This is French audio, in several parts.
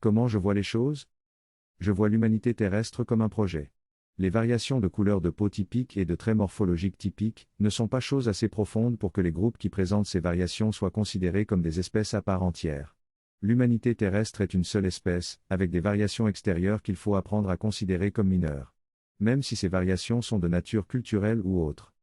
Comment je vois les choses? Je vois l'humanité terrestre comme un projet. Les variations de couleur de peau typiques et de traits morphologiques typiques ne sont pas choses assez profondes pour que les groupes qui présentent ces variations soient considérés comme des espèces à part entière. L'humanité terrestre est une seule espèce, avec des variations extérieures qu'il faut apprendre à considérer comme mineures. Même si ces variations sont de nature culturelle ou autre.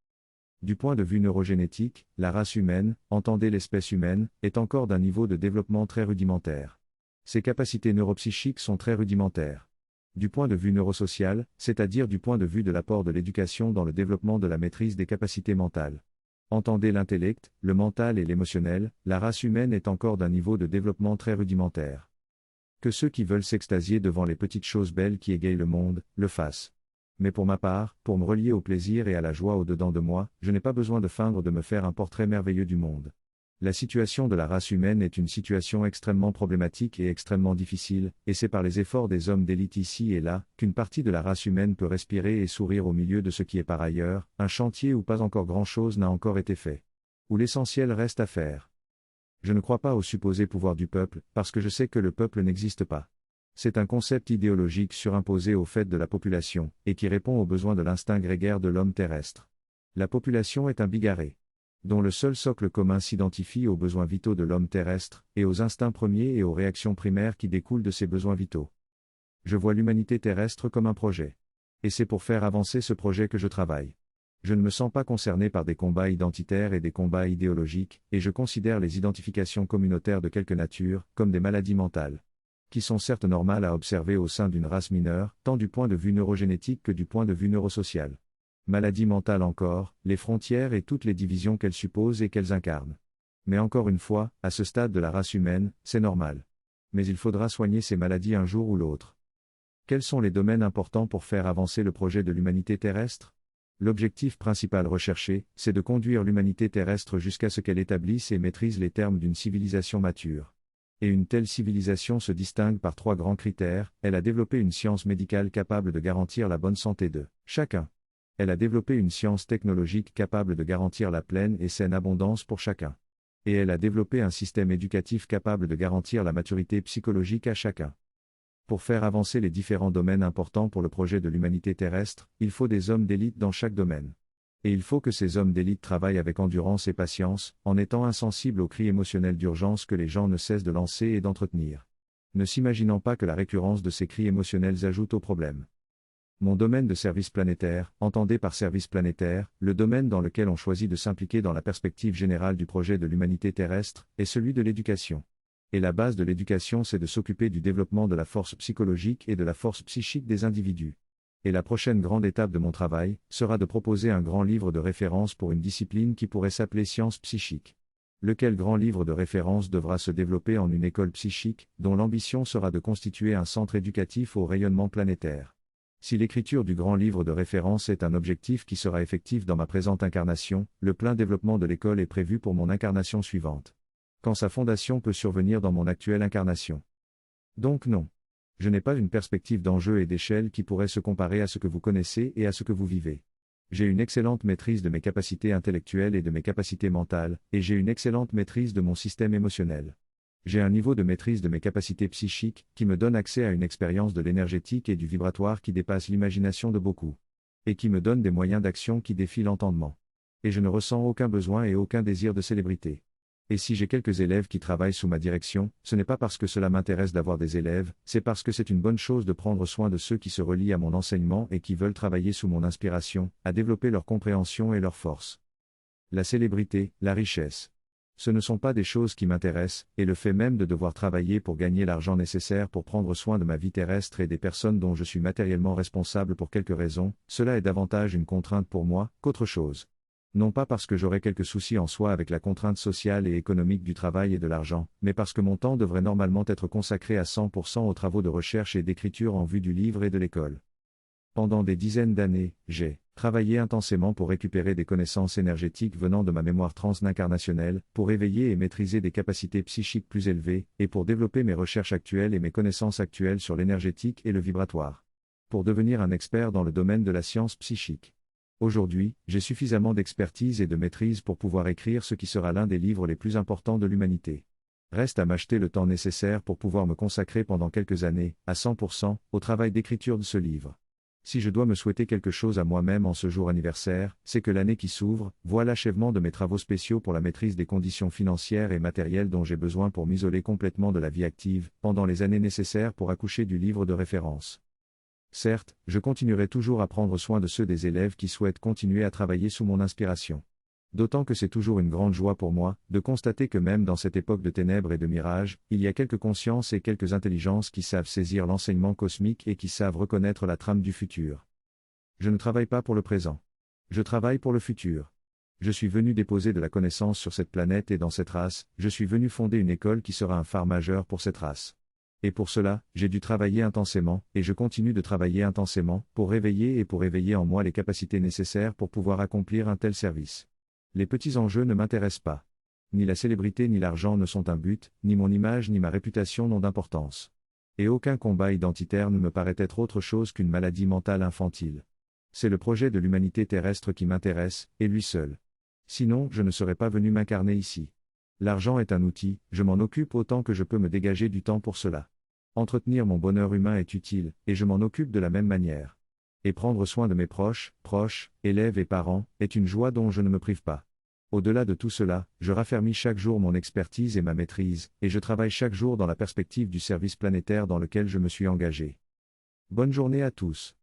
Du point de vue neurogénétique, la race humaine, entendez l'espèce humaine, est encore d'un niveau de développement très rudimentaire. Ses capacités neuropsychiques sont très rudimentaires. Du point de vue neurosocial, c'est-à-dire du point de vue de l'apport de l'éducation dans le développement de la maîtrise des capacités mentales. Entendez l'intellect, le mental et l'émotionnel, la race humaine est encore d'un niveau de développement très rudimentaire. Que ceux qui veulent s'extasier devant les petites choses belles qui égayent le monde, le fassent. Mais pour ma part, pour me relier au plaisir et à la joie au-dedans de moi, je n'ai pas besoin de feindre de me faire un portrait merveilleux du monde. La situation de la race humaine est une situation extrêmement problématique et extrêmement difficile, et c'est par les efforts des hommes d'élite ici et là, qu'une partie de la race humaine peut respirer et sourire au milieu de ce qui est par ailleurs, un chantier où pas encore grand-chose n'a encore été fait. Où l'essentiel reste à faire. Je ne crois pas au supposé pouvoir du peuple, parce que je sais que le peuple n'existe pas. C'est un concept idéologique surimposé au fait de la population, et qui répond aux besoins de l'instinct grégaire de l'homme terrestre. La population est un bigarré, dont le seul socle commun s'identifie aux besoins vitaux de l'homme terrestre, et aux instincts premiers et aux réactions primaires qui découlent de ces besoins vitaux. Je vois l'humanité terrestre comme un projet. Et c'est pour faire avancer ce projet que je travaille. Je ne me sens pas concerné par des combats identitaires et des combats idéologiques, et je considère les identifications communautaires de quelque nature, comme des maladies mentales, qui sont certes normales à observer au sein d'une race mineure, tant du point de vue neurogénétique que du point de vue neurosocial. Maladie mentale encore, les frontières et toutes les divisions qu'elles supposent et qu'elles incarnent. Mais encore une fois, à ce stade de la race humaine, c'est normal. Mais il faudra soigner ces maladies un jour ou l'autre. Quels sont les domaines importants pour faire avancer le projet de l'humanité terrestre? L'objectif principal recherché, c'est de conduire l'humanité terrestre jusqu'à ce qu'elle établisse et maîtrise les termes d'une civilisation mature. Et une telle civilisation se distingue par 3 grands critères: elle a développé une science médicale capable de garantir la bonne santé de chacun. Elle a développé une science technologique capable de garantir la pleine et saine abondance pour chacun. Et elle a développé un système éducatif capable de garantir la maturité psychologique à chacun. Pour faire avancer les différents domaines importants pour le projet de l'humanité terrestre, il faut des hommes d'élite dans chaque domaine. Et il faut que ces hommes d'élite travaillent avec endurance et patience, en étant insensibles aux cris émotionnels d'urgence que les gens ne cessent de lancer et d'entretenir. Ne s'imaginant pas que la récurrence de ces cris émotionnels ajoute au problème. Mon domaine de service planétaire, entendez par service planétaire, le domaine dans lequel on choisit de s'impliquer dans la perspective générale du projet de l'humanité terrestre, est celui de l'éducation. Et la base de l'éducation, c'est de s'occuper du développement de la force psychologique et de la force psychique des individus. Et la prochaine grande étape de mon travail, sera de proposer un grand livre de référence pour une discipline qui pourrait s'appeler sciences psychiques. Lequel grand livre de référence devra se développer en une école psychique, dont l'ambition sera de constituer un centre éducatif au rayonnement planétaire. Si l'écriture du grand livre de référence est un objectif qui sera effectif dans ma présente incarnation, le plein développement de l'école est prévu pour mon incarnation suivante. Quand sa fondation peut survenir dans mon actuelle incarnation. Donc non. Je n'ai pas une perspective d'enjeu et d'échelle qui pourrait se comparer à ce que vous connaissez et à ce que vous vivez. J'ai une excellente maîtrise de mes capacités intellectuelles et de mes capacités mentales, et j'ai une excellente maîtrise de mon système émotionnel. J'ai un niveau de maîtrise de mes capacités psychiques, qui me donne accès à une expérience de l'énergétique et du vibratoire qui dépasse l'imagination de beaucoup. Et qui me donne des moyens d'action qui défient l'entendement. Et je ne ressens aucun besoin et aucun désir de célébrité. Et si j'ai quelques élèves qui travaillent sous ma direction, ce n'est pas parce que cela m'intéresse d'avoir des élèves, c'est parce que c'est une bonne chose de prendre soin de ceux qui se relient à mon enseignement et qui veulent travailler sous mon inspiration, à développer leur compréhension et leur force. La célébrité, la richesse. Ce ne sont pas des choses qui m'intéressent, et le fait même de devoir travailler pour gagner l'argent nécessaire pour prendre soin de ma vie terrestre et des personnes dont je suis matériellement responsable pour quelque raison, cela est davantage une contrainte pour moi, qu'autre chose. Non pas parce que j'aurais quelques soucis en soi avec la contrainte sociale et économique du travail et de l'argent, mais parce que mon temps devrait normalement être consacré à 100% aux travaux de recherche et d'écriture en vue du livre et de l'école. Pendant des dizaines d'années, j'ai travaillé intensément pour récupérer des connaissances énergétiques venant de ma mémoire transincarnationnelle, pour éveiller et maîtriser des capacités psychiques plus élevées, et pour développer mes recherches actuelles et mes connaissances actuelles sur l'énergétique et le vibratoire. Pour devenir un expert dans le domaine de la science psychique. Aujourd'hui, j'ai suffisamment d'expertise et de maîtrise pour pouvoir écrire ce qui sera l'un des livres les plus importants de l'humanité. Reste à m'acheter le temps nécessaire pour pouvoir me consacrer pendant quelques années, à 100%, au travail d'écriture de ce livre. Si je dois me souhaiter quelque chose à moi-même en ce jour anniversaire, c'est que l'année qui s'ouvre voit l'achèvement de mes travaux spéciaux pour la maîtrise des conditions financières et matérielles dont j'ai besoin pour m'isoler complètement de la vie active, pendant les années nécessaires pour accoucher du livre de référence. Certes, je continuerai toujours à prendre soin de ceux des élèves qui souhaitent continuer à travailler sous mon inspiration. D'autant que c'est toujours une grande joie pour moi, de constater que même dans cette époque de ténèbres et de mirages, il y a quelques consciences et quelques intelligences qui savent saisir l'enseignement cosmique et qui savent reconnaître la trame du futur. Je ne travaille pas pour le présent. Je travaille pour le futur. Je suis venu déposer de la connaissance sur cette planète et dans cette race, je suis venu fonder une école qui sera un phare majeur pour cette race. Et pour cela, j'ai dû travailler intensément, et je continue de travailler intensément, pour réveiller et pour éveiller en moi les capacités nécessaires pour pouvoir accomplir un tel service. Les petits enjeux ne m'intéressent pas. Ni la célébrité ni l'argent ne sont un but, ni mon image ni ma réputation n'ont d'importance. Et aucun combat identitaire ne me paraît être autre chose qu'une maladie mentale infantile. C'est le projet de l'humanité terrestre qui m'intéresse, et lui seul. Sinon, je ne serais pas venu m'incarner ici. L'argent est un outil, je m'en occupe autant que je peux me dégager du temps pour cela. Entretenir mon bonheur humain est utile, et je m'en occupe de la même manière. Et prendre soin de mes proches, élèves et parents, est une joie dont je ne me prive pas. Au-delà de tout cela, je raffermis chaque jour mon expertise et ma maîtrise, et je travaille chaque jour dans la perspective du service planétaire dans lequel je me suis engagé. Bonne journée à tous.